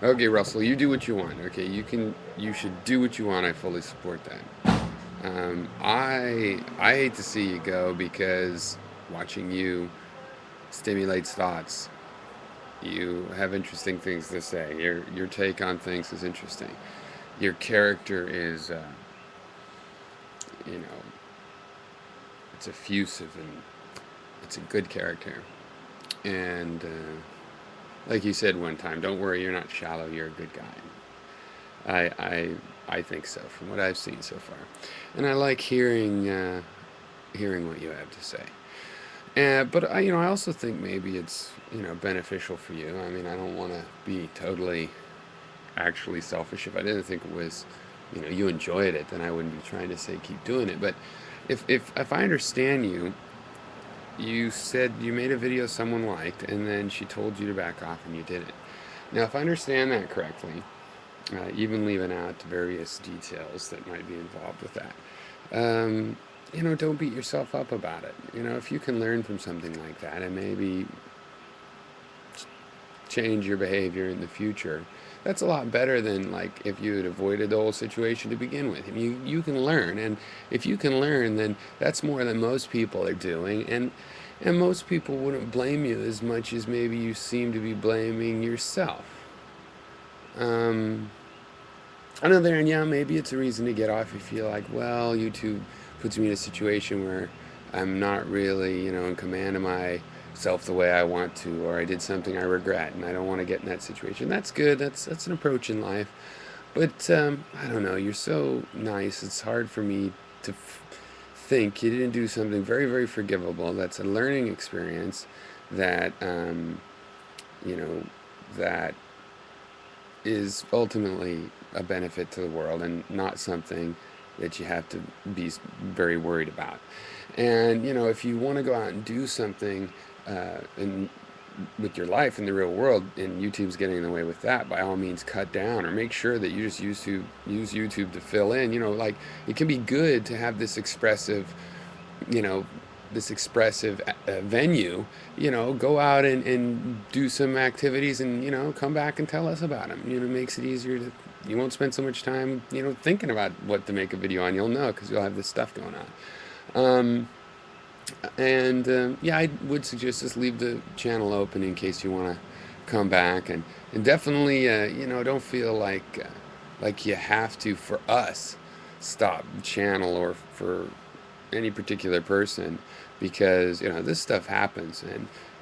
Okay, Russell, you do what you want. Okay, you should do what you want. I fully support that. I hate to see you go because watching you stimulates thoughts. You have interesting things to say. Your take on things is interesting. Your character is, you know, it's effusive and it's a good character. And like you said one time, don't worry, you're not shallow. You're a good guy. I think so from what I've seen so far, and I like hearing what you have to say. But I also think maybe it's beneficial for you. I mean, I don't want to be totally actually selfish. If I didn't think it was, you enjoyed it, then I wouldn't be trying to say keep doing it. But if I understand you, you said you made a video someone liked, and then she told you to back off, and you did it. Now, if I understand that correctly, even leaving out various details that might be involved with that. Don't beat yourself up about it. If you can learn from something like that and maybe change your behavior in the future, that's a lot better than like if you had avoided the whole situation to begin with. And you can learn, and if you can learn, then that's more than most people are doing, and most people wouldn't blame you as much as maybe you seem to be blaming yourself. Um, On the other hand, yeah, maybe it's a reason to get off. You feel like, well, YouTube puts me in a situation where I'm not really, in command of myself the way I want to, or I did something I regret, and I don't want to get in that situation. That's good. That's an approach in life. But I don't know. You're so nice. It's hard for me to think you didn't do something very, very forgivable. That's a learning experience that you know that is ultimately a benefit to the world and not something that you have to be very worried about. And if you want to go out and do something in with your life in the real world, and YouTube's getting in the way with that, by all means cut down or make sure that you just use YouTube to fill in. Like it can be good to have this expressive you know venue. Go out and do some activities, and come back and tell us about them. It makes it easier to, you won't spend so much time thinking about what to make a video on. You'll know because you'll have this stuff going on. And yeah, I would suggest just leave the channel open in case you want to come back, and definitely don't feel like you have to, for us, stop the channel or for any particular person, because this stuff happens,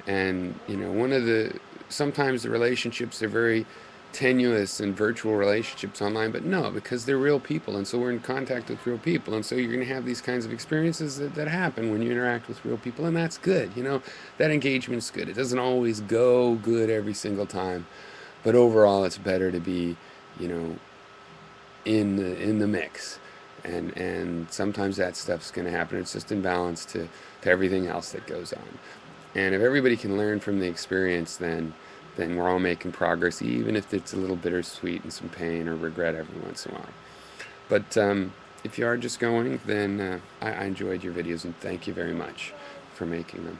and one of the, sometimes the relationships are very tenuous and virtual relationships online, but no, because they're real people, and so we're in contact with real people, and so you're going to have these kinds of experiences that happen when you interact with real people, and that's good. That engagement's good. It doesn't always go good every single time, but overall it's better to be you know in the mix, and sometimes that stuff's going to happen. It's just in balance to everything else that goes on. And if everybody can learn from the experience, then we're all making progress, even if it's a little bittersweet and some pain or regret every once in a while. But if you are just going, then I enjoyed your videos, and thank you very much for making them.